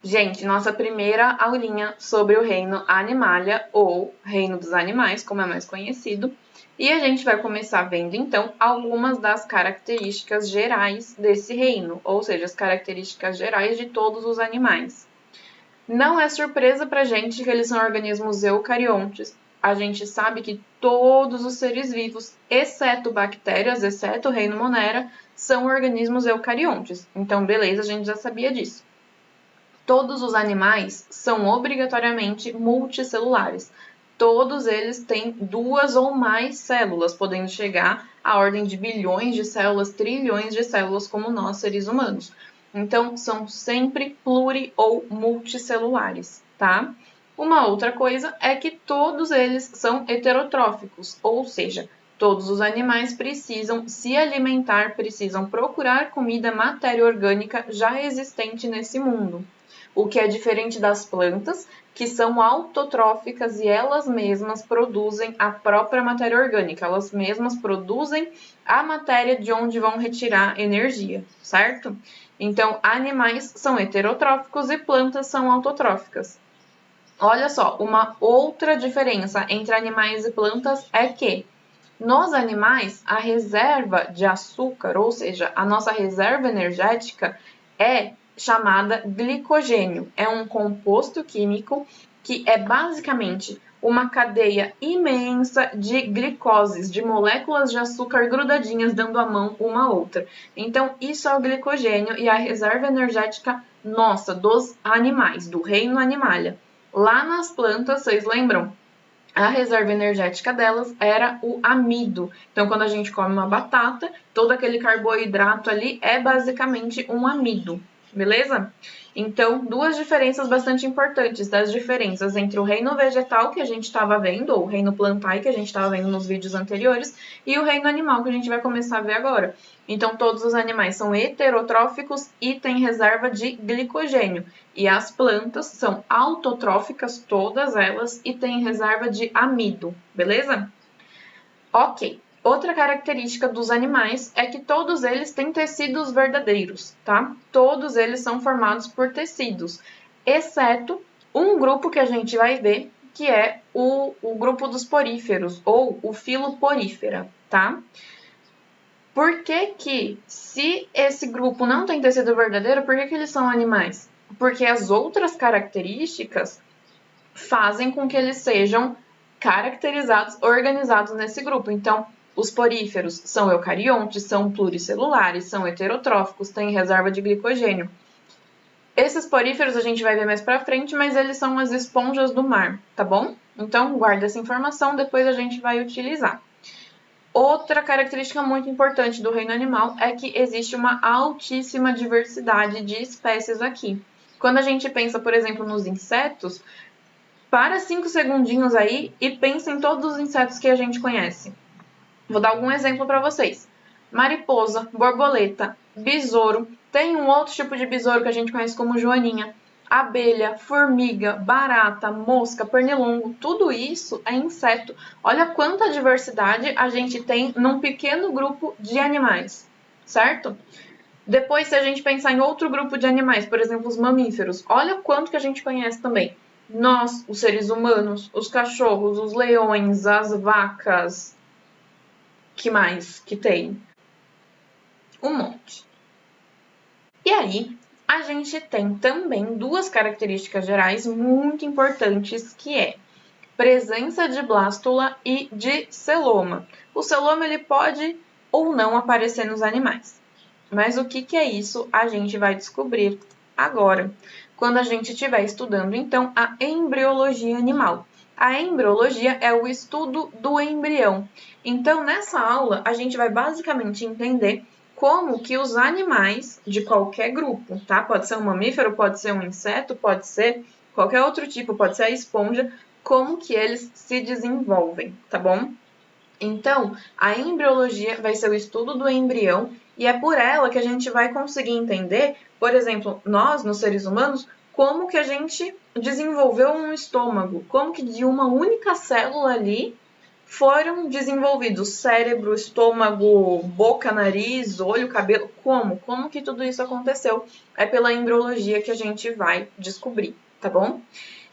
Gente, nossa primeira aulinha sobre o reino Animalia, ou reino dos animais, como é mais conhecido. E a gente vai começar vendo, então, algumas das características gerais desse reino, ou seja, as características gerais de todos os animais. Não é surpresa pra gente que eles são organismos eucariontes. A gente sabe que todos os seres vivos, exceto bactérias, exceto o reino Monera, são organismos eucariontes. Então, beleza, a gente já sabia disso. Todos os animais são obrigatoriamente multicelulares. Todos eles têm duas ou mais células, podendo chegar à ordem de bilhões de células, trilhões de células, como nós, seres humanos. Então, são sempre pluri ou multicelulares, tá? Uma outra coisa é que todos eles são heterotróficos, ou seja, todos os animais precisam se alimentar, precisam procurar comida, matéria orgânica já existente nesse mundo. O que é diferente das plantas, que são autotróficas e elas mesmas produzem a própria matéria orgânica, elas mesmas produzem a matéria de onde vão retirar energia, certo? Então, animais são heterotróficos e plantas são autotróficas. Olha só, uma outra diferença entre animais e plantas é que nos animais, a reserva de açúcar, ou seja, a nossa reserva energética, é chamada glicogênio. É um composto químico que é basicamente uma cadeia imensa de glicoses, de moléculas de açúcar grudadinhas dando a mão uma à outra. Então, isso é o glicogênio e a reserva energética nossa, dos animais, do reino Animalia. Lá nas plantas, vocês lembram? A reserva energética delas era o amido. Então, quando a gente come uma batata, todo aquele carboidrato ali é basicamente um amido, beleza? Então, duas diferenças bastante importantes das diferenças entre o reino vegetal que a gente estava vendo, ou o reino plantae que a gente estava vendo nos vídeos anteriores, e o reino animal que a gente vai começar a ver agora. Então, todos os animais são heterotróficos e têm reserva de glicogênio. E as plantas são autotróficas, todas elas, e têm reserva de amido, beleza? Ok. Outra característica dos animais é que todos eles têm tecidos verdadeiros, tá? Todos eles são formados por tecidos, exceto um grupo que a gente vai ver, que é o grupo dos poríferos, ou o filo porífera, tá? Por que que, se esse grupo não tem tecido verdadeiro, por que que eles são animais? Porque as outras características fazem com que eles sejam caracterizados, organizados nesse grupo. Então, os poríferos são eucariontes, são pluricelulares, são heterotróficos, têm reserva de glicogênio. Esses poríferos a gente vai ver mais pra frente, mas eles são as esponjas do mar, tá bom? Então, guarda essa informação, depois a gente vai utilizar. Outra característica muito importante do reino animal é que existe uma altíssima diversidade de espécies aqui. Quando a gente pensa, por exemplo, nos insetos, para 5 segundinhos aí e pensa em todos os insetos que a gente conhece. Vou dar algum exemplo para vocês. Mariposa, borboleta, besouro, tem um outro tipo de besouro que a gente conhece como joaninha, abelha, formiga, barata, mosca, pernilongo, tudo isso é inseto. Olha quanta diversidade a gente tem num pequeno grupo de animais, certo? Depois, se a gente pensar em outro grupo de animais, por exemplo, os mamíferos, olha quanto que a gente conhece também. Nós, os seres humanos, os cachorros, os leões, as vacas, que mais que tem? Um monte. E aí, a gente tem também duas características gerais muito importantes, que é presença de blástula e de celoma. O celoma ele pode ou não aparecer nos animais. Mas o que é isso a gente vai descobrir agora, quando a gente estiver estudando, então, a embriologia animal. A embriologia é o estudo do embrião. Então, nessa aula, a gente vai basicamente entender como que os animais de qualquer grupo, tá? Pode ser um mamífero, pode ser um inseto, pode ser qualquer outro tipo, pode ser a esponja, como que eles se desenvolvem, tá bom? Então, a embriologia vai ser o estudo do embrião e é por ela que a gente vai conseguir entender, por exemplo, nós, nos seres humanos, como que a gente desenvolveu um estômago, como que de uma única célula ali foram desenvolvidos cérebro, estômago, boca, nariz, olho, cabelo? Como? Como que tudo isso aconteceu? É pela embriologia que a gente vai descobrir, tá bom?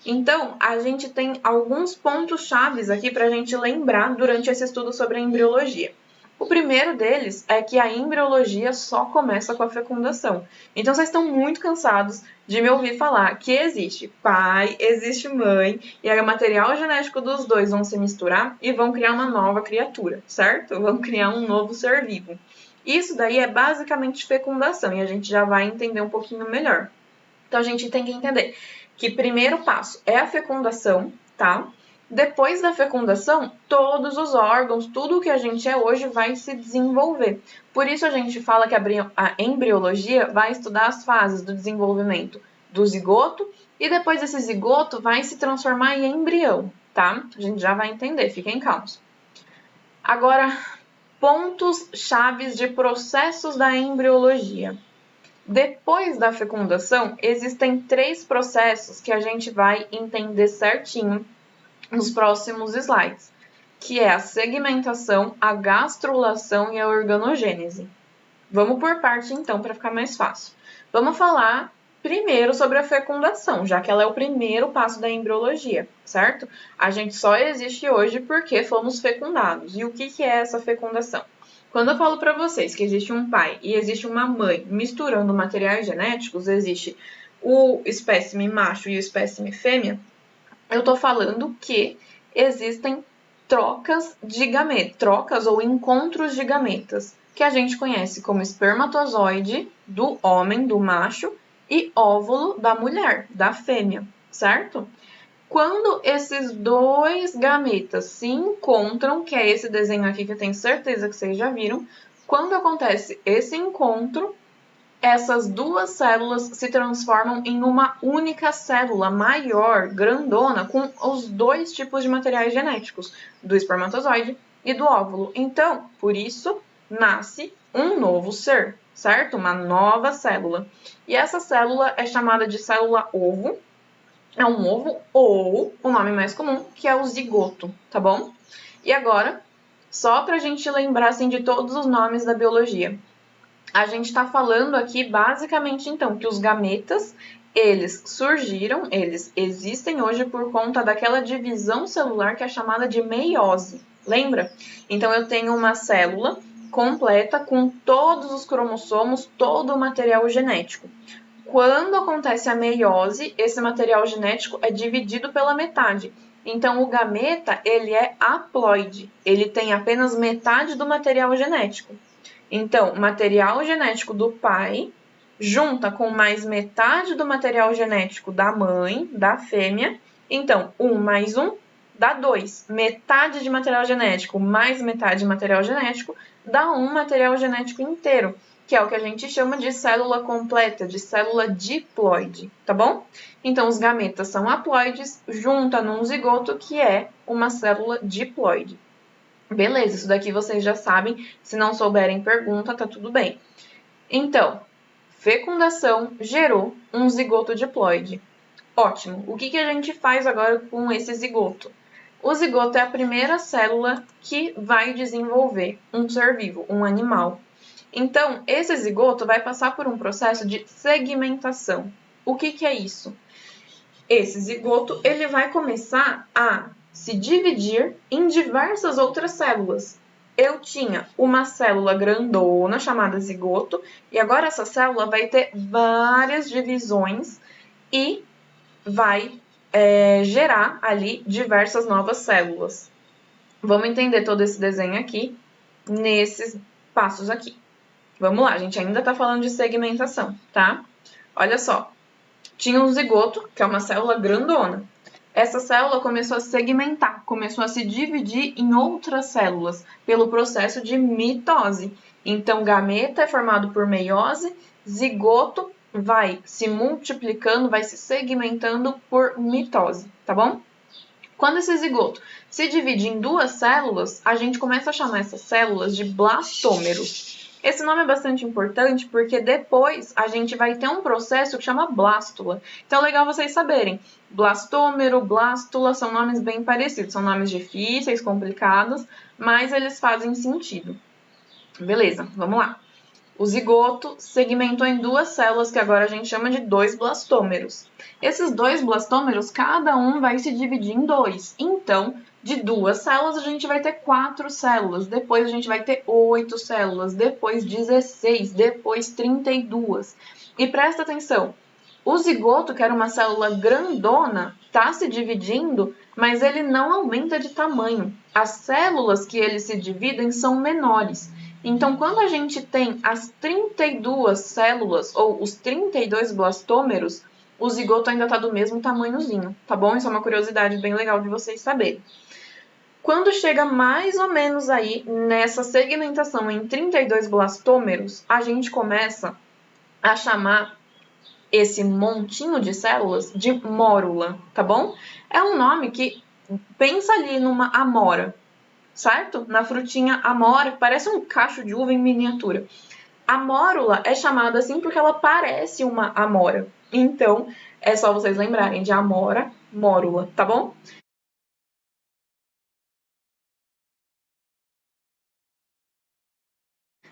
Então, a gente tem alguns pontos chaves aqui para a gente lembrar durante esse estudo sobre a embriologia. O primeiro deles é que a embriologia só começa com a fecundação. Então, vocês estão muito cansados de me ouvir falar que existe pai, existe mãe, e aí o material genético dos dois vão se misturar e vão criar uma nova criatura, certo? Vão criar um novo ser vivo. Isso daí é basicamente fecundação, e a gente já vai entender um pouquinho melhor. Então, a gente tem que entender que primeiro passo é a fecundação, tá? Depois da fecundação, todos os órgãos, tudo o que a gente é hoje vai se desenvolver. Por isso a gente fala que a embriologia vai estudar as fases do desenvolvimento do zigoto e depois desse zigoto vai se transformar em embrião, tá? A gente já vai entender, fiquem calmos. Agora, pontos chaves de processos da embriologia. Depois da fecundação, existem 3 processos que a gente vai entender certinho nos próximos slides, que é a segmentação, a gastrulação e a organogênese. Vamos por parte então para ficar mais fácil. Vamos falar primeiro sobre a fecundação, já que ela é o primeiro passo da embriologia, certo? A gente só existe hoje porque fomos fecundados. E o que é essa fecundação? Quando eu falo para vocês que existe um pai e existe uma mãe misturando materiais genéticos, existe o espécime macho e o espécime fêmea, eu estou falando que existem trocas de gametas, trocas ou encontros de gametas, que a gente conhece como espermatozoide do homem, do macho, e óvulo da mulher, da fêmea, certo? Quando esses 2 gametas se encontram, que é esse desenho aqui que eu tenho certeza que vocês já viram, quando acontece esse encontro, essas 2 células se transformam em uma única célula maior, grandona, com os 2 tipos de materiais genéticos, do espermatozoide e do óvulo. Então, por isso, nasce um novo ser, certo? Uma nova célula. E essa célula é chamada de célula-ovo. É um ovo ou o nome mais comum, que é o zigoto, tá bom? E agora, só para a gente lembrar assim, de todos os nomes da biologia. A gente está falando aqui basicamente então que os gametas, eles surgiram, eles existem hoje por conta daquela divisão celular que é chamada de meiose, lembra? Então eu tenho uma célula completa com todos os cromossomos, todo o material genético. Quando acontece a meiose, esse material genético é dividido pela metade. Então o gameta, ele é haploide, ele tem apenas metade do material genético. Então, o material genético do pai junta com mais metade do material genético da mãe, da fêmea. Então, 1 mais 1 dá 2. Metade de material genético mais metade de material genético dá um material genético inteiro, que é o que a gente chama de célula completa, de célula diploide, tá bom? Então, os gametas são haploides, junta num zigoto, que é uma célula diploide. Beleza, isso daqui vocês já sabem. Se não souberem, pergunta, tá tudo bem. Então, fecundação gerou um zigoto diploide. Ótimo. O que a gente faz agora com esse zigoto? O zigoto é a primeira célula que vai desenvolver um ser vivo, um animal. Então, esse zigoto vai passar por um processo de segmentação. O que é isso? Esse zigoto ele vai começar a se dividir em diversas outras células. Eu tinha uma célula grandona chamada zigoto e agora essa célula vai ter várias divisões e vai gerar ali diversas novas células. Vamos entender todo esse desenho aqui nesses passos aqui. Vamos lá, a gente ainda está falando de segmentação, tá? Olha só, tinha um zigoto, que é uma célula grandona. Essa célula começou a segmentar, começou a se dividir em outras células pelo processo de mitose. Então, gameta é formado por meiose, zigoto vai se multiplicando, vai se segmentando por mitose, tá bom? Quando esse zigoto se divide em 2 células, a gente começa a chamar essas células de blastômeros. Esse nome é bastante importante porque depois a gente vai ter um processo que chama blástula. Então é legal vocês saberem. Blastômero, blástula são nomes bem parecidos. São nomes difíceis, complicados, mas eles fazem sentido. Beleza, vamos lá. O zigoto segmentou em duas células que agora a gente chama de 2 blastômeros. Esses 2 blastômeros, cada um vai se dividir em 2. Então, de 2 células, a gente vai ter 4 células. Depois, a gente vai ter 8 células. Depois, 16. Depois, 32. E presta atenção. O zigoto, que era uma célula grandona, está se dividindo, mas ele não aumenta de tamanho. As células que eles se dividem são menores. Então, quando a gente tem as 32 células ou os 32 blastômeros, o zigoto ainda está do mesmo tamanhozinho, tá bom? Isso é uma curiosidade bem legal de vocês saberem. Quando chega mais ou menos aí nessa segmentação em 32 blastômeros, a gente começa a chamar esse montinho de células de mórula, tá bom? É um nome que pensa ali numa amora, certo? Na frutinha amora, que parece um cacho de uva em miniatura. A mórula é chamada assim porque ela parece uma amora. Então, é só vocês lembrarem de amora, mórula, tá bom?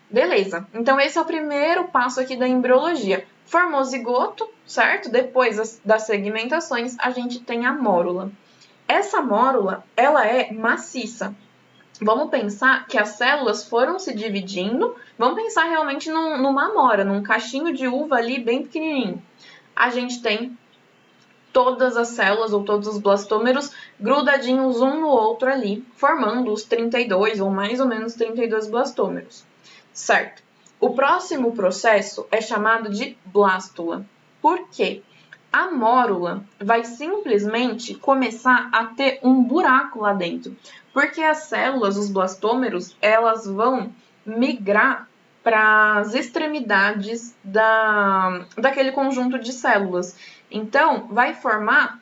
Beleza, então esse é o primeiro passo aqui da embriologia. Formou zigoto, certo? Depois das segmentações, a gente tem a mórula. Essa mórula, ela é maciça. Vamos pensar que as células foram se dividindo, vamos pensar realmente numa amora, num cachinho de uva ali bem pequenininho. A gente tem todas as células ou todos os blastômeros grudadinhos um no outro ali, formando os 32 ou mais ou menos 32 blastômeros, certo? O próximo processo é chamado de blástula. Por quê? A mórula vai simplesmente começar a ter um buraco lá dentro, porque as células, os blastômeros, elas vão migrar para as extremidades daquele conjunto de células. Então, vai formar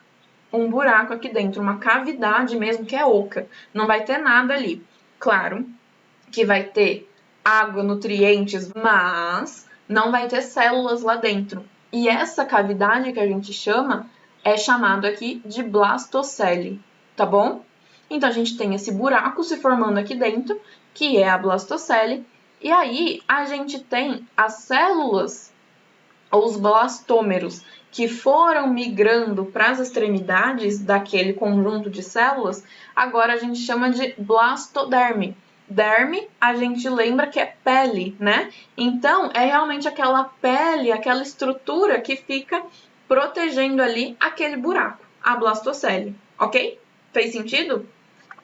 um buraco aqui dentro, uma cavidade mesmo que é oca. Não vai ter nada ali. Claro que vai ter água, nutrientes, mas não vai ter células lá dentro. E essa cavidade que a gente chama é chamado aqui de blastocele, tá bom? Então a gente tem esse buraco se formando aqui dentro, que é a blastocele, e aí a gente tem as células, ou os blastômeros, que foram migrando para as extremidades daquele conjunto de células, agora a gente chama de blastoderme. Derme, a gente lembra que é pele, né? Então, é realmente aquela pele, aquela estrutura que fica protegendo ali aquele buraco, a blastocele, ok? Fez sentido?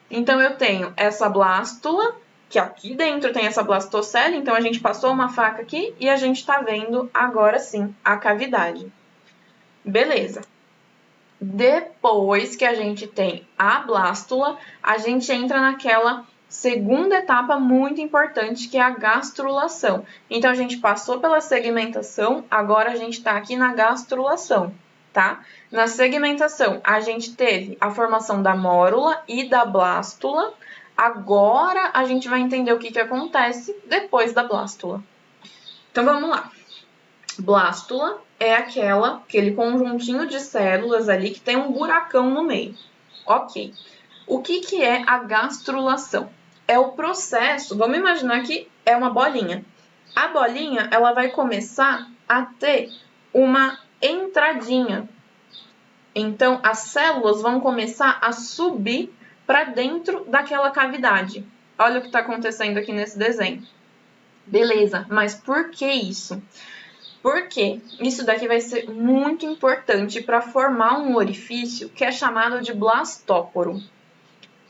Então, eu tenho essa blástula, que aqui dentro tem essa blastocele, então a gente passou uma faca aqui e a gente tá vendo agora sim a cavidade. Beleza. Depois que a gente tem a blástula, a gente entra naquela segunda etapa muito importante, que é a gastrulação. Então, a gente passou pela segmentação, agora a gente está aqui na gastrulação, tá? Na segmentação, a gente teve a formação da mórula e da blástula. Agora, a gente vai entender o que acontece depois da blástula. Então, vamos lá. Blástula é aquele conjuntinho de células ali que tem um buracão no meio. Ok. O que é a gastrulação? É o processo, vamos imaginar que é uma bolinha. A bolinha, ela vai começar a ter uma entradinha. Então, as células vão começar a subir para dentro daquela cavidade. Olha o que está acontecendo aqui nesse desenho. Beleza, mas por que isso? Porque isso daqui vai ser muito importante para formar um orifício que é chamado de blastóporo.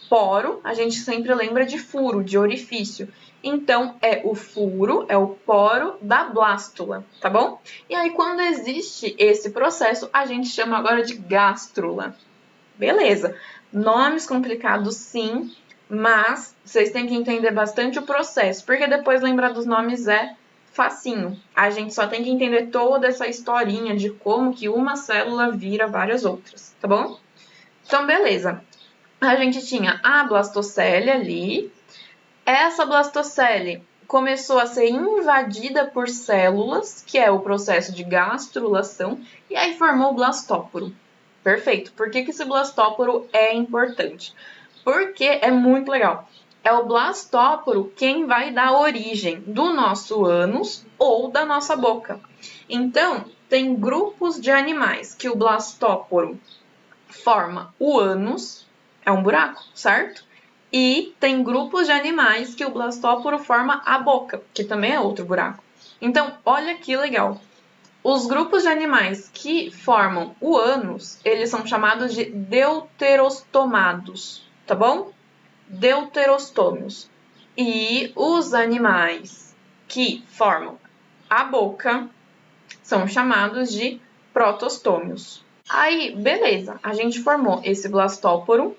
Poro, a gente sempre lembra de furo, de orifício. Então, é o furo, é o poro da blástula, tá bom? E aí, quando existe esse processo, a gente chama agora de gástrula. Beleza. Nomes complicados, sim, mas vocês têm que entender bastante o processo, porque depois lembrar dos nomes é facinho. A gente só tem que entender toda essa historinha de como que uma célula vira várias outras, tá bom? Então, beleza. A gente tinha a blastocele ali. Essa blastocele começou a ser invadida por células, que é o processo de gastrulação, e aí formou o blastóporo. Perfeito. Por que esse blastóporo é importante? Porque é muito legal. É o blastóporo quem vai dar origem do nosso ânus ou da nossa boca. Então, tem grupos de animais que o blastóporo forma o ânus, é um buraco, certo? E tem grupos de animais que o blastóporo forma a boca, que também é outro buraco. Então, olha que legal. Os grupos de animais que formam o ânus, eles são chamados de deuterostomados, tá bom? Deuterostômios. E os animais que formam a boca são chamados de protostômios. Aí, beleza, a gente formou esse blastóporo.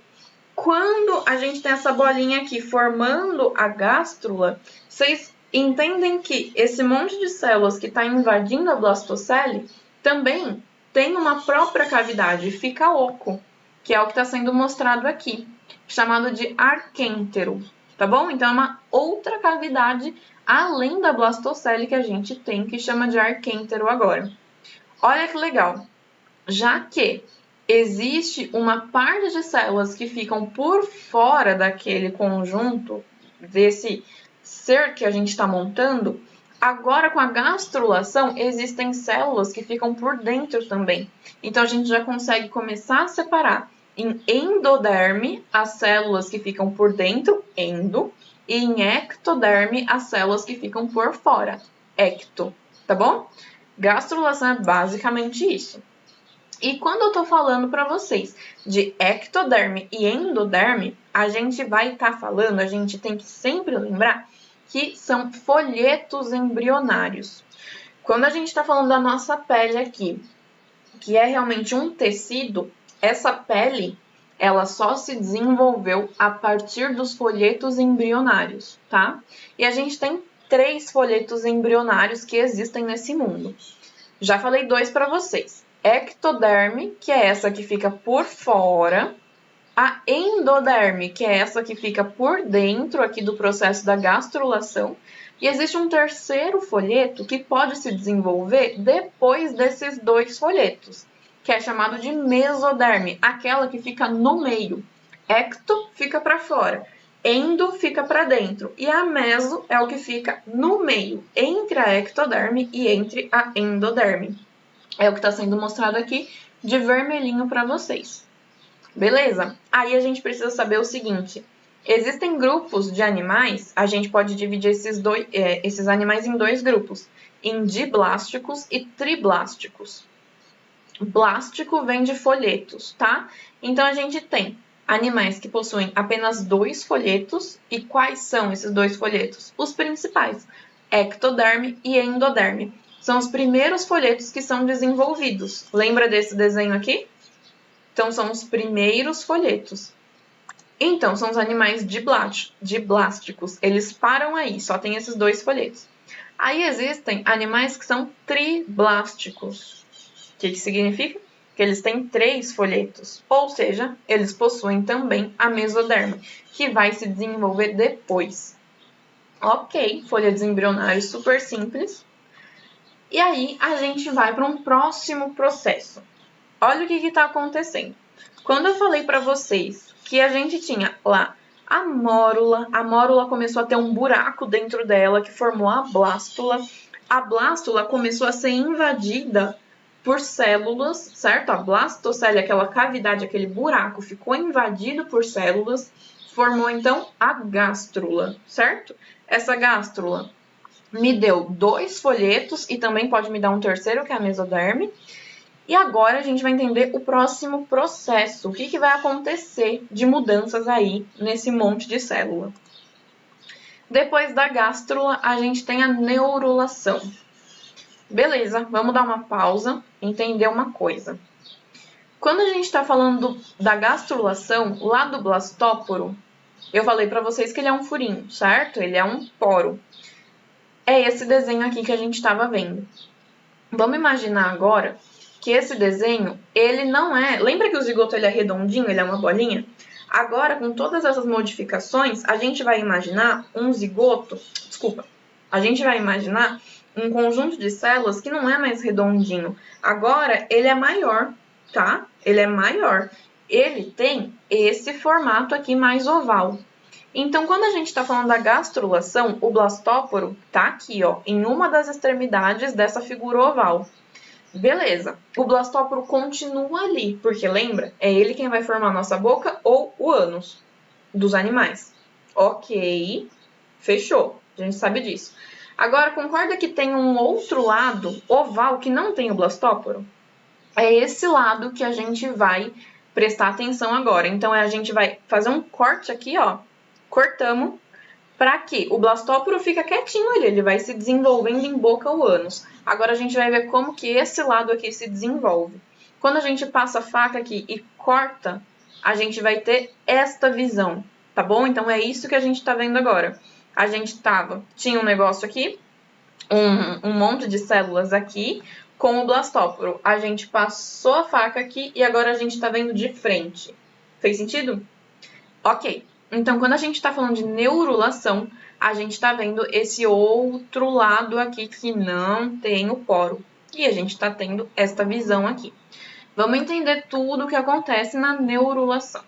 Quando a gente tem essa bolinha aqui formando a gástrula, vocês entendem que esse monte de células que está invadindo a blastocele também tem uma própria cavidade, fica oco, que é o que está sendo mostrado aqui, chamado de arquêntero, tá bom? Então, é uma outra cavidade além da blastocele que a gente tem, que chama de arquêntero agora. Olha que legal, já que existe uma parte de células que ficam por fora daquele conjunto, desse ser que a gente está montando, agora com a gastrulação existem células que ficam por dentro também. Então a gente já consegue começar a separar em endoderme as células que ficam por dentro, endo, e em ectoderme as células que ficam por fora, ecto, tá bom? Gastrulação é basicamente isso. E quando eu tô falando para vocês de ectoderme e endoderme, a gente vai estar falando, a gente tem que sempre lembrar que são folhetos embrionários. Quando a gente está falando da nossa pele aqui, que é realmente um tecido, essa pele, ela só se desenvolveu a partir dos folhetos embrionários, tá? E a gente tem 3 folhetos embrionários que existem nesse mundo. Já falei 2 para vocês. Ectoderme, que é essa que fica por fora, a endoderme, que é essa que fica por dentro aqui do processo da gastrulação, e existe um terceiro folheto que pode se desenvolver depois desses 2 folhetos, que é chamado de mesoderme, aquela que fica no meio. Ecto fica para fora, endo fica para dentro, e a meso é o que fica no meio, entre a ectoderme e entre a endoderme. É o que está sendo mostrado aqui de vermelhinho para vocês. Beleza? Aí a gente precisa saber o seguinte. Existem grupos de animais, a gente pode dividir esses animais em 2 grupos. Em diblásticos e triblásticos. Blástico vem de folhetos, tá? Então a gente tem animais que possuem apenas 2 folhetos. E quais são esses 2 folhetos? Os principais, ectoderme e endoderme. São os primeiros folhetos que são desenvolvidos. Lembra desse desenho aqui? Então, são os primeiros folhetos. Então, são os animais diblásticos. Eles param aí, só tem esses 2 folhetos. Aí existem animais que são triblásticos. O que significa? Que eles têm 3 folhetos. Ou seja, eles possuem também a mesoderma, que vai se desenvolver depois. Ok, folhetos embrionários super simples. E aí, a gente vai para um próximo processo. Olha o que está acontecendo. Quando eu falei para vocês que a gente tinha lá a mórula começou a ter um buraco dentro dela que formou a blástula começou a ser invadida por células, certo? A blastocele, aquela cavidade, aquele buraco, ficou invadido por células, formou então a gástrula, certo? Essa gástrula me deu 2 folhetos e também pode me dar um terceiro, que é a mesoderme. E agora a gente vai entender o próximo processo, o que vai acontecer de mudanças aí nesse monte de célula. Depois da gástrula, a gente tem a neurulação. Beleza, vamos dar uma pausa e entender uma coisa. Quando a gente está falando da gastrulação, lá do blastóporo, eu falei para vocês que ele é um furinho, certo? Ele é um poro. É esse desenho aqui que a gente estava vendo. Vamos imaginar agora que esse desenho, ele não é... Lembra que o zigoto ele é redondinho, ele é uma bolinha? Agora, com todas essas modificações, a gente vai imaginar um zigoto... Desculpa. A gente vai imaginar um conjunto de células que não é mais redondinho. Agora, ele é maior, tá? Ele é maior. Ele tem esse formato aqui mais oval. Então, quando a gente está falando da gastrulação, o blastóporo está aqui, ó, em uma das extremidades dessa figura oval. Beleza, o blastóporo continua ali, porque lembra? É ele quem vai formar a nossa boca ou o ânus dos animais. Ok, fechou, a gente sabe disso. Agora, concorda que tem um outro lado oval que não tem o blastóporo? É esse lado que a gente vai prestar atenção agora. Então, a gente vai fazer um corte aqui, ó. Cortamos para que o blastóporo fica quietinho ali, ele vai se desenvolvendo em boca ou ânus. Agora a gente vai ver como que esse lado aqui se desenvolve. Quando a gente passa a faca aqui e corta, a gente vai ter esta visão, tá bom? Então é isso que a gente tá vendo agora. A gente tinha um negócio aqui, um monte de células aqui, com o blastóporo. A gente passou a faca aqui e agora a gente tá vendo de frente. Fez sentido? Ok. Então, quando a gente está falando de neurulação, a gente está vendo esse outro lado aqui que não tem o poro. E a gente está tendo esta visão aqui. Vamos entender tudo o que acontece na neurulação.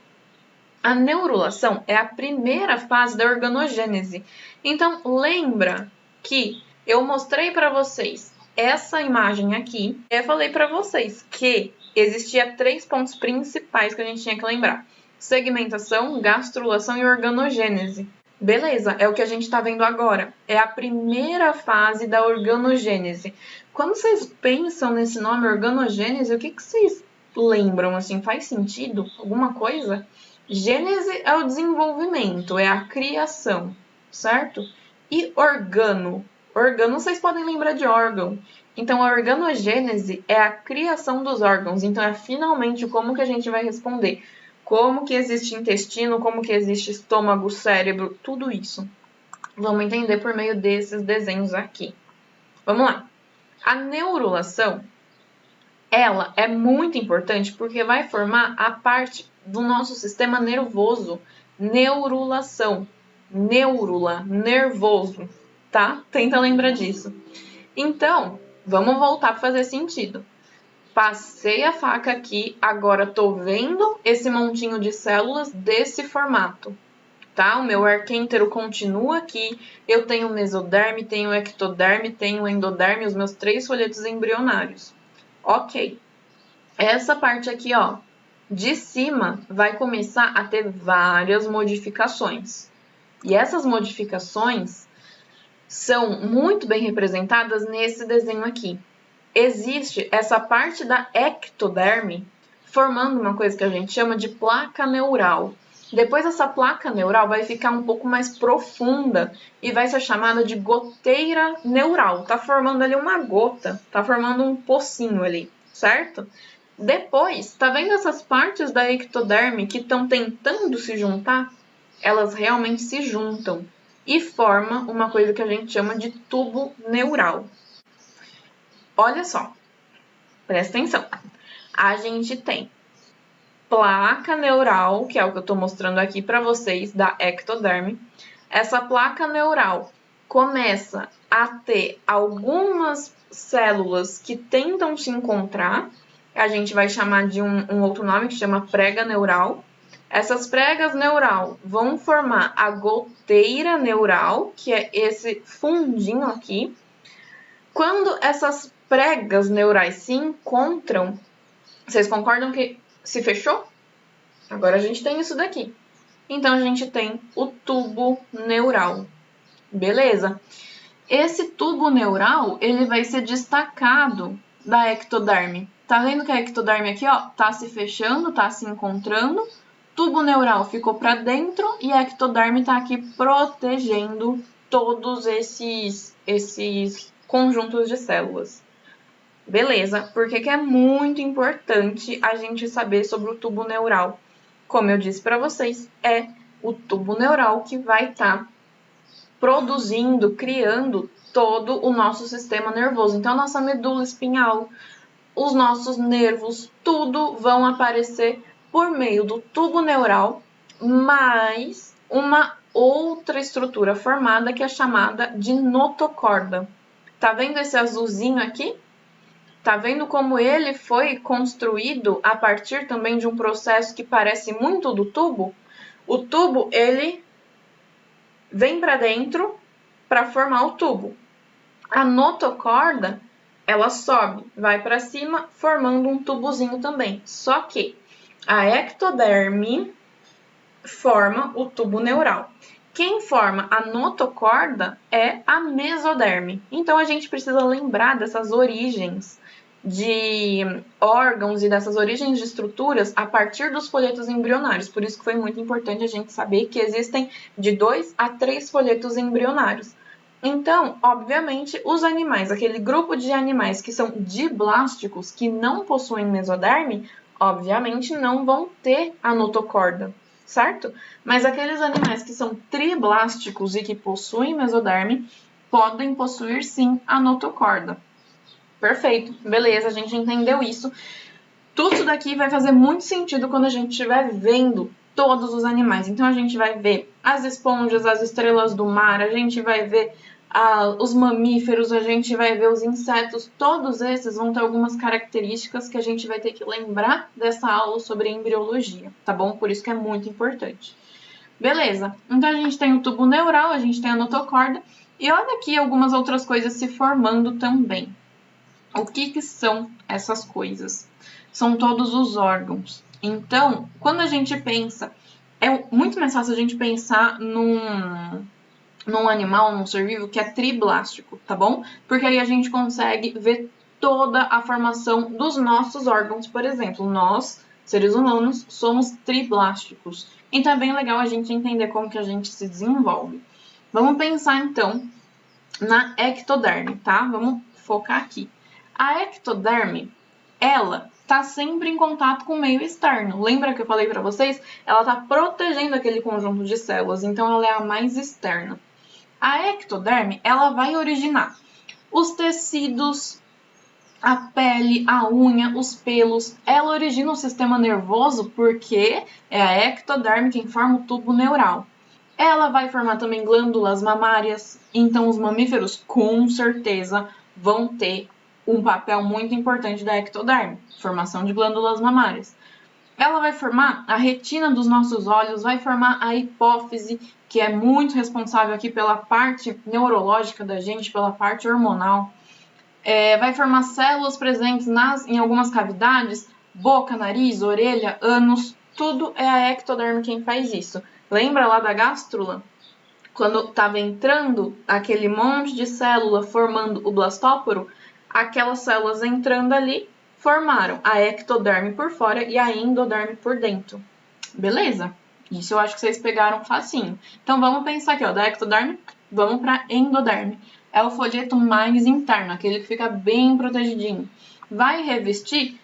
A neurulação é a primeira fase da organogênese. Então, lembra que eu mostrei para vocês essa imagem aqui. Eu falei para vocês que existia 3 pontos principais que a gente tinha que lembrar. Segmentação, gastrulação e organogênese. Beleza, é o que a gente está vendo agora. É a primeira fase da organogênese. Quando vocês pensam nesse nome organogênese, o que vocês lembram? Assim, faz sentido? Alguma coisa? Gênese é o desenvolvimento, é a criação, certo? E organo? Organo, vocês podem lembrar de órgão. Então, a organogênese é a criação dos órgãos. Então, é finalmente como que a gente vai responder. Como que existe intestino, como que existe estômago, cérebro, tudo isso. Vamos entender por meio desses desenhos aqui. Vamos lá. A neurulação, ela é muito importante porque vai formar a parte do nosso sistema nervoso. Neurulação. Neurula, nervoso, tá? Tenta lembrar disso. Então, vamos voltar para fazer sentido. Passei a faca aqui, agora tô vendo esse montinho de células desse formato, tá? O meu arquêntero continua aqui, eu tenho mesoderme, tenho ectoderme, tenho endoderme, os meus 3 folhetos embrionários. Ok. Essa parte aqui, ó, de cima vai começar a ter várias modificações. E essas modificações são muito bem representadas nesse desenho aqui. Existe essa parte da ectoderme formando uma coisa que a gente chama de placa neural. Depois essa placa neural vai ficar um pouco mais profunda e vai ser chamada de goteira neural. Tá formando ali uma gota, tá formando um pocinho ali, certo? Depois, tá vendo essas partes da ectoderme que estão tentando se juntar? Elas realmente se juntam e formam uma coisa que a gente chama de tubo neural. Olha só, presta atenção. A gente tem placa neural, que é o que eu estou mostrando aqui para vocês, da ectoderme. Essa placa neural começa a ter algumas células que tentam se encontrar. A gente vai chamar de um outro nome que chama prega neural. Essas pregas neural vão formar a goteira neural, que é esse fundinho aqui. Quando essas pregas neurais se encontram, vocês concordam que se fechou? Agora a gente tem isso daqui. Então, a gente tem o tubo neural. Beleza? Esse tubo neural, ele vai ser destacado da ectoderme. Tá vendo que a ectoderme aqui, ó, tá se fechando, tá se encontrando. Tubo neural ficou para dentro e a ectoderme tá aqui protegendo todos esses conjuntos de células. Beleza, por que é muito importante a gente saber sobre o tubo neural? Como eu disse para vocês, é o tubo neural que vai estar produzindo, criando todo o nosso sistema nervoso. Então, a nossa medula espinhal, os nossos nervos, tudo vão aparecer por meio do tubo neural, mais uma outra estrutura formada que é chamada de notocorda. Tá vendo esse azulzinho aqui? Tá vendo como ele foi construído a partir também de um processo que parece muito do tubo? O tubo, ele vem para dentro para formar o tubo. A notocorda, ela sobe, vai para cima, formando um tubozinho também. Só que a ectoderme forma o tubo neural. Quem forma a notocorda é a mesoderme. Então, a gente precisa lembrar dessas origens de órgãos e dessas origens de estruturas a partir dos folhetos embrionários. Por isso que foi muito importante a gente saber que existem de 2 a 3 folhetos embrionários. Então, obviamente, os animais, aquele grupo de animais que são diblásticos, que não possuem mesoderme, obviamente não vão ter a notocorda, certo? Mas aqueles animais que são triblásticos e que possuem mesoderme podem possuir sim a notocorda. Perfeito, beleza, a gente entendeu isso. Tudo isso daqui vai fazer muito sentido quando a gente estiver vendo todos os animais. Então, a gente vai ver as esponjas, as estrelas do mar, a gente vai ver os mamíferos, a gente vai ver os insetos. Todos esses vão ter algumas características que a gente vai ter que lembrar dessa aula sobre embriologia, tá bom? Por isso que é muito importante. Beleza, então a gente tem o tubo neural, a gente tem a notocorda, e olha aqui algumas outras coisas se formando também. O que são essas coisas? São todos os órgãos. Então, quando a gente pensa, é muito mais fácil a gente pensar num animal, num ser vivo que é triblástico, tá bom? Porque aí a gente consegue ver toda a formação dos nossos órgãos, por exemplo. Nós, seres humanos, somos triblásticos. Então, é bem legal a gente entender como que a gente se desenvolve. Vamos pensar, então, na ectoderme, tá? Vamos focar aqui. A ectoderme, ela está sempre em contato com o meio externo. Lembra que eu falei para vocês? Ela está protegendo aquele conjunto de células, então ela é a mais externa. A ectoderme, ela vai originar os tecidos, a pele, a unha, os pelos. Ela origina o sistema nervoso porque é a ectoderme quem forma o tubo neural. Ela vai formar também glândulas mamárias, então os mamíferos com certeza vão ter um papel muito importante da ectoderme, formação de glândulas mamárias. Ela vai formar a retina dos nossos olhos, vai formar a hipófise, que é muito responsável aqui pela parte neurológica da gente, pela parte hormonal. Vai formar células presentes em algumas cavidades, boca, nariz, orelha, ânus, tudo é a ectoderme quem faz isso. Lembra lá da gástrula? Quando estava entrando aquele monte de célula formando o blastóporo, aquelas células entrando ali formaram a ectoderme por fora e a endoderme por dentro. Beleza? Isso eu acho que vocês pegaram facinho. Então, vamos pensar aqui, ó, da ectoderme, vamos para endoderme. É o folheto mais interno, aquele que fica bem protegidinho. Vai revestir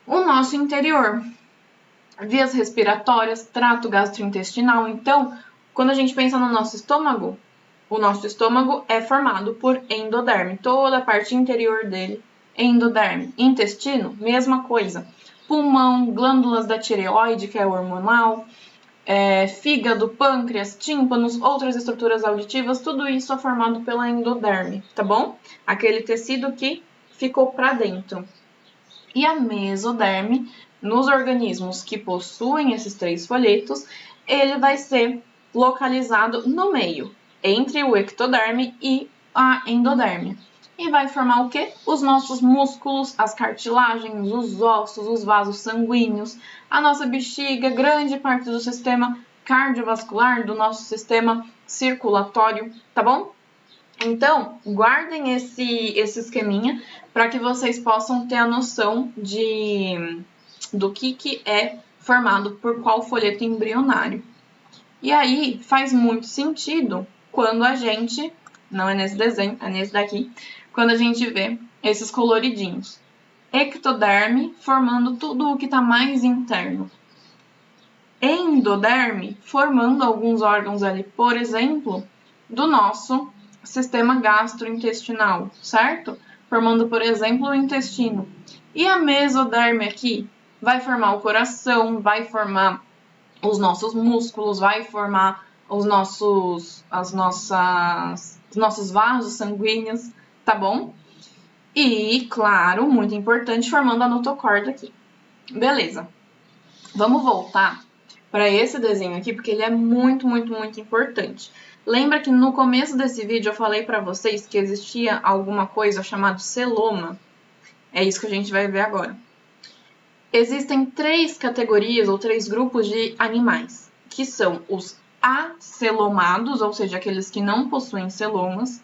o nosso interior. Vias respiratórias, trato gastrointestinal. Então, quando a gente pensa no nosso estômago, o nosso estômago é formado por endoderme. Toda a parte interior dele, endoderme. Intestino, mesma coisa. Pulmão, glândulas da tireoide, que é hormonal, fígado, pâncreas, tímpanos, outras estruturas auditivas, tudo isso é formado pela endoderme, tá bom? Aquele tecido que ficou para dentro. E a mesoderme, nos organismos que possuem esses 3 folhetos, ele vai ser localizado no meio, entre o ectoderme e a endoderme. E vai formar o quê? Os nossos músculos, as cartilagens, os ossos, os vasos sanguíneos, a nossa bexiga, grande parte do sistema cardiovascular, do nosso sistema circulatório, tá bom? Então, guardem esse esqueminha para que vocês possam ter a noção do que é formado por qual folheto embrionário. E aí, faz muito sentido quando a gente, não é nesse desenho, é nesse daqui, quando a gente vê esses coloridinhos. Ectoderme formando tudo o que está mais interno. Endoderme formando alguns órgãos ali, por exemplo, do nosso sistema gastrointestinal, certo? Formando, por exemplo, o intestino. E a mesoderme aqui vai formar o coração, vai formar os nossos músculos, vai formar os nossos vasos sanguíneos, tá bom? E, claro, muito importante, formando a notocorda aqui. Beleza. Vamos voltar para esse desenho aqui, porque ele é muito, muito, muito importante. Lembra que no começo desse vídeo eu falei para vocês que existia alguma coisa chamada celoma? É isso que a gente vai ver agora. Existem 3 categorias ou 3 grupos de animais, que são os acelomados, ou seja, aqueles que não possuem celomas,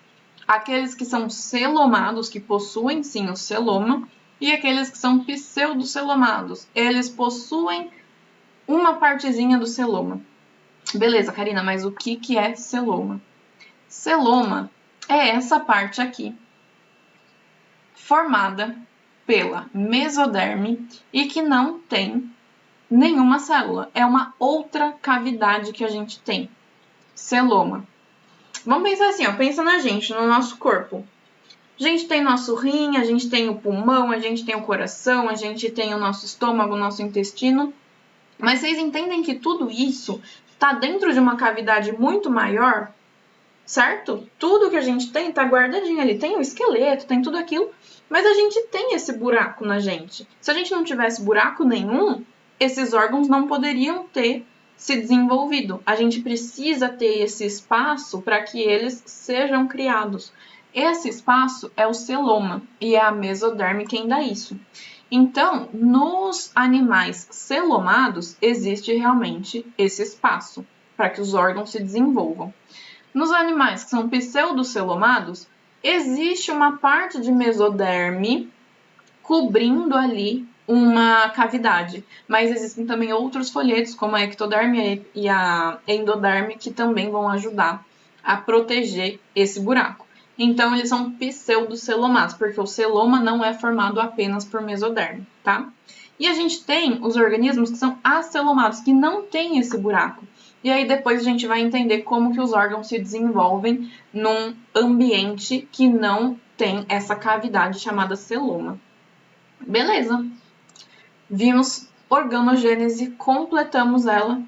aqueles que são celomados, que possuem sim o celoma, e aqueles que são pseudocelomados, eles possuem uma partezinha do celoma. Beleza, Karina, mas o que é celoma? Celoma é essa parte aqui, formada pela mesoderme e que não tem nenhuma célula. É uma outra cavidade que a gente tem. Celoma. Vamos pensar assim, ó, pensa na gente, no nosso corpo. A gente tem nosso rim, a gente tem o pulmão, a gente tem o coração, a gente tem o nosso estômago, o nosso intestino. Mas vocês entendem que tudo isso está dentro de uma cavidade muito maior, certo? Tudo que a gente tem está guardadinho ali. Tem o esqueleto, tem tudo aquilo, mas a gente tem esse buraco na gente. Se a gente não tivesse buraco nenhum, esses órgãos não poderiam ter se desenvolvido. A gente precisa ter esse espaço para que eles sejam criados. Esse espaço é o celoma e é a mesoderme quem dá isso. Então, nos animais celomados, existe realmente esse espaço para que os órgãos se desenvolvam. Nos animais que são pseudocelomados, existe uma parte de mesoderme cobrindo ali uma cavidade, mas existem também outros folhetos, como a ectoderme e a endoderme, que também vão ajudar a proteger esse buraco. Então, eles são pseudocelomados, porque o celoma não é formado apenas por mesoderme, tá? E a gente tem os organismos que são acelomados, que não tem esse buraco. E aí depois a gente vai entender como que os órgãos se desenvolvem num ambiente que não tem essa cavidade chamada celoma. Beleza. Vimos organogênese, completamos ela.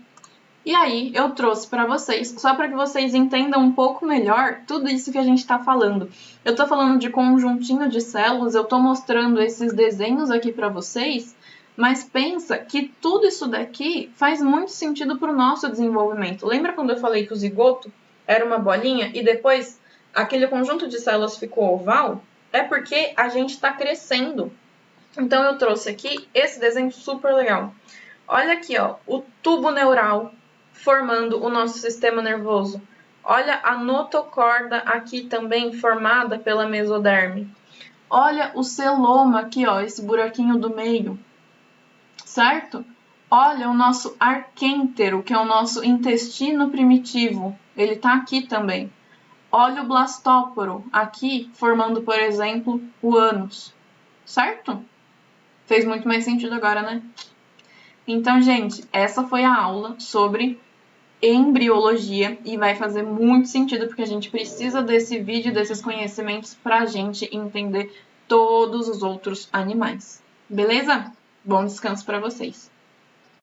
E aí eu trouxe para vocês, só para que vocês entendam um pouco melhor tudo isso que a gente está falando. Eu estou falando de conjuntinho de células, eu estou mostrando esses desenhos aqui para vocês, mas pensa que tudo isso daqui faz muito sentido para o nosso desenvolvimento. Lembra quando eu falei que o zigoto era uma bolinha e depois aquele conjunto de células ficou oval? É porque a gente está crescendo. Então eu trouxe aqui esse desenho super legal. Olha aqui, ó, o tubo neural formando o nosso sistema nervoso. Olha a notocorda aqui também formada pela mesoderme. Olha o celoma aqui, ó, esse buraquinho do meio, certo? Olha o nosso arquêntero, que é o nosso intestino primitivo. Ele tá aqui também. Olha o blastóporo aqui, formando, por exemplo, o ânus, certo? Fez muito mais sentido agora, né? Então, gente, essa foi a aula sobre embriologia e vai fazer muito sentido porque a gente precisa desse vídeo, desses conhecimentos para a gente entender todos os outros animais. Beleza? Bom descanso para vocês.